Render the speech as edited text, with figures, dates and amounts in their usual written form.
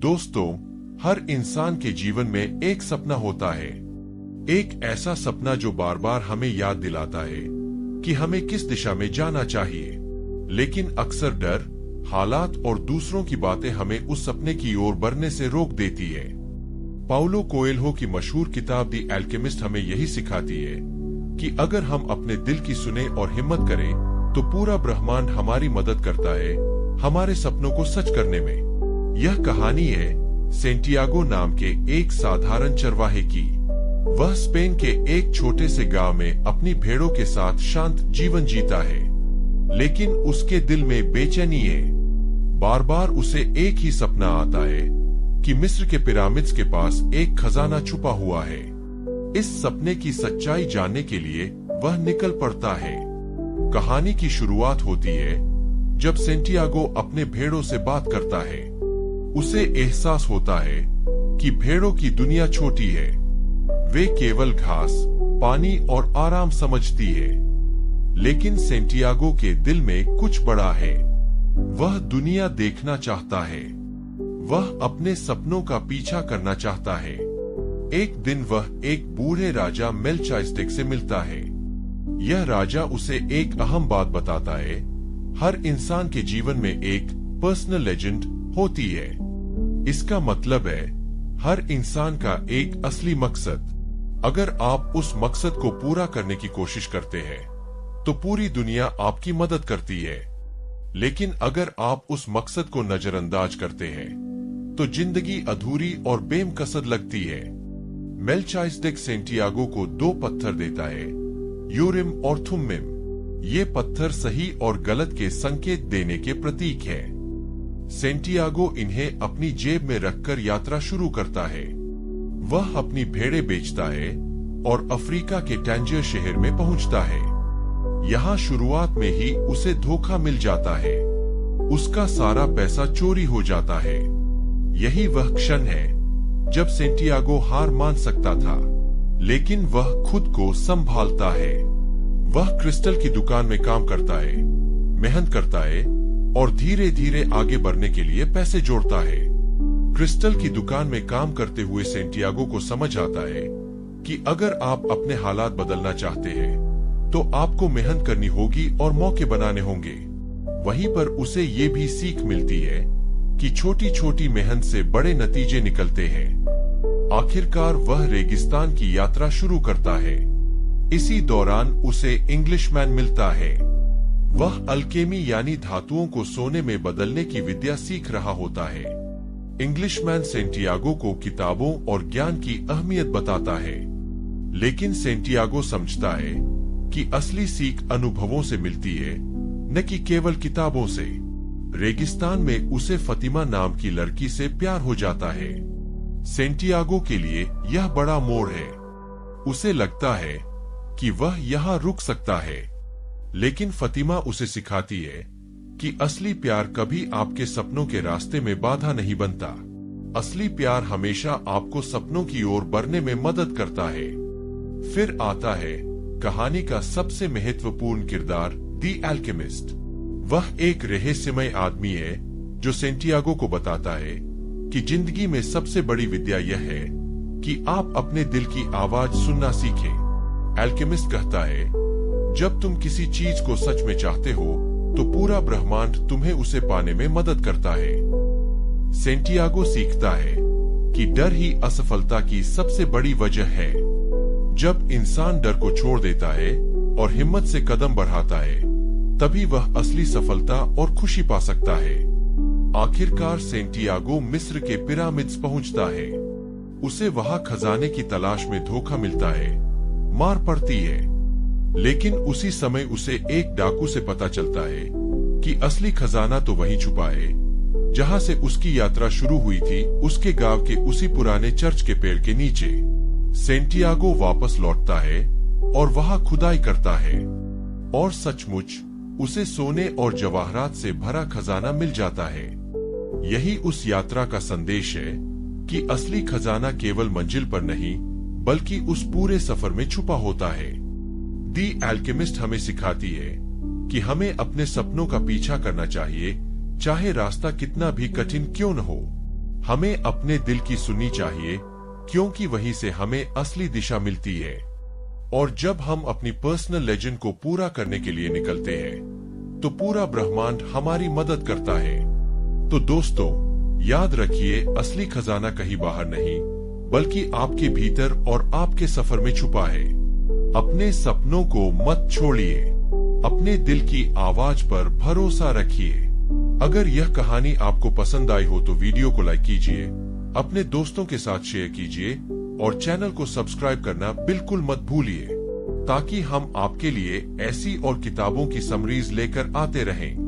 दोस्तों, हर इंसान के जीवन में एक सपना होता है। एक ऐसा सपना जो बार बार हमें याद दिलाता है कि हमें किस दिशा में जाना चाहिए। लेकिन अक्सर डर, हालात और दूसरों की बातें हमें उस सपने की ओर बढ़ने से रोक देती है। पाउलो कोएल्हो की मशहूर किताब दी एल्केमिस्ट हमें यही सिखाती है कि अगर हम अपने दिल की सुने और हिम्मत करें तो पूरा ब्रह्मांड हमारी मदद करता है हमारे सपनों को सच करने में। यह कहानी है सेंटियागो नाम के एक साधारण चरवाहे की। वह स्पेन के एक छोटे से गांव में अपनी भेड़ों के साथ शांत जीवन जीता है, लेकिन उसके दिल में बेचैनी है। बार बार उसे एक ही सपना आता है कि मिस्र के पिरामिड्स के पास एक खजाना छुपा हुआ है। इस सपने की सच्चाई जानने के लिए वह निकल पड़ता है। कहानी की शुरुआत होती है जब सेंटियागो अपने भेड़ों से बात करता है। उसे एहसास होता है कि भेड़ों की दुनिया छोटी है। वे केवल घास, पानी और आराम समझती है। लेकिन सेंटियागो के दिल में कुछ बड़ा है। वह दुनिया देखना चाहता है। वह अपने सपनों का पीछा करना चाहता है। एक दिन वह एक बूढ़े राजा मेल्चाइस्टेक से मिलता है। यह राजा उसे एक अहम बात बताता है। हर इंसान के जीवन में एक पर्सनल लेजेंड होती है। इसका मतलब है हर इंसान का एक असली मकसद। अगर आप उस मकसद को पूरा करने की कोशिश करते हैं तो पूरी दुनिया आपकी मदद करती है। लेकिन अगर आप उस मकसद को नजरअंदाज करते हैं तो जिंदगी अधूरी और बेमकसद लगती है। मेल्चाइस्टेक सेंटियागो को 2 पत्थर देता है, यूरिम और थुम्मिम। ये पत्थर सही और गलत के संकेत देने के प्रतीक है। सेंटियागो इन्हें अपनी जेब में रखकर यात्रा शुरू करता है। वह अपनी भेड़ें बेचता है और अफ्रीका के टैंजियर शहर में पहुंचता है। यहाँ शुरुआत में ही उसे धोखा मिल जाता है। उसका सारा पैसा चोरी हो जाता है। यही वह क्षण है जब सेंटियागो हार मान सकता था, लेकिन वह खुद को संभालता है। वह क्रिस्टल की दुकान में काम करता है, मेहनत करता है और धीरे धीरे आगे बढ़ने के लिए पैसे जोड़ता है। क्रिस्टल की दुकान में काम करते हुए सेंटियागो को समझ आता है कि अगर आप अपने हालात बदलना चाहते हैं तो आपको मेहनत करनी होगी और मौके बनाने होंगे। वहीं पर उसे ये भी सीख मिलती है कि छोटी छोटी मेहनत से बड़े नतीजे निकलते हैं। आखिरकार वह रेगिस्तान की यात्रा शुरू करता है। इसी दौरान उसे इंग्लिशमैन मिलता है। वह अल्केमी यानी धातुओं को सोने में बदलने की विद्या सीख रहा होता है। इंग्लिशमैन सेंटियागो को किताबों और ज्ञान की अहमियत बताता है, लेकिन सेंटियागो समझता है कि असली सीख अनुभवों से मिलती है, न कि केवल किताबों से। रेगिस्तान में उसे फतिमा नाम की लड़की से प्यार हो जाता है। सेंटियागो के लिए यह बड़ा मोड़ है। उसे लगता है कि वह यहाँ रुक सकता है, लेकिन फतिमा उसे सिखाती है कि असली प्यार कभी आपके सपनों के रास्ते में बाधा नहीं बनता। असली प्यार हमेशा आपको सपनों की ओर बढ़ने में मदद करता है। फिर आता है कहानी का सबसे महत्वपूर्ण किरदार, दी एल्केमिस्ट। वह एक रहस्यमय आदमी है जो सेंटियागो को बताता है कि जिंदगी में सबसे बड़ी विद्या यह है कि आप अपने दिल की आवाज सुनना सीखें। एल्केमिस्ट कहता है, जब तुम किसी चीज को सच में चाहते हो तो पूरा ब्रह्मांड तुम्हें उसे पाने में मदद करता है। सेंटियागो सीखता है कि डर ही असफलता की सबसे बड़ी वजह है। जब इंसान डर को छोड़ देता है और हिम्मत से कदम बढ़ाता है, तभी वह असली सफलता और खुशी पा सकता है। आखिरकार सेंटियागो मिस्र के पिरामिड्स पहुंचता है। उसे वहां खजाने की तलाश में धोखा मिलता है, मार पड़ती है। लेकिन उसी समय उसे एक डाकू से पता चलता है कि असली खजाना तो वहीं छुपा है जहां से उसकी यात्रा शुरू हुई थी, उसके गांव के उसी पुराने चर्च के पेड़ के नीचे। सेंटियागो वापस लौटता है और वहां खुदाई करता है और सचमुच उसे सोने और जवाहरात से भरा खजाना मिल जाता है। यही उस यात्रा का संदेश है कि असली खजाना केवल मंजिल पर नहीं बल्कि उस पूरे सफर में छुपा होता है। दी एल्केमिस्ट हमें सिखाती है कि हमें अपने सपनों का पीछा करना चाहिए, चाहे रास्ता कितना भी कठिन क्यों न हो। हमें अपने दिल की सुननी चाहिए, क्योंकि वहीं से हमें असली दिशा मिलती है। और जब हम अपनी पर्सनल लेजेंड को पूरा करने के लिए निकलते हैं, तो पूरा ब्रह्मांड हमारी मदद करता है। तो दोस्तों, याद रखिए, असली खजाना कहीं बाहर नहीं, बल्कि आपके भीतर और आपके सफर में छुपा है। अपने सपनों को मत छोड़िए, अपने दिल की आवाज पर भरोसा रखिए। अगर यह कहानी आपको पसंद आई हो तो वीडियो को लाइक कीजिए, अपने दोस्तों के साथ शेयर कीजिए और चैनल को सब्सक्राइब करना बिल्कुल मत भूलिए, ताकि हम आपके लिए ऐसी और किताबों की समरीज लेकर आते रहें।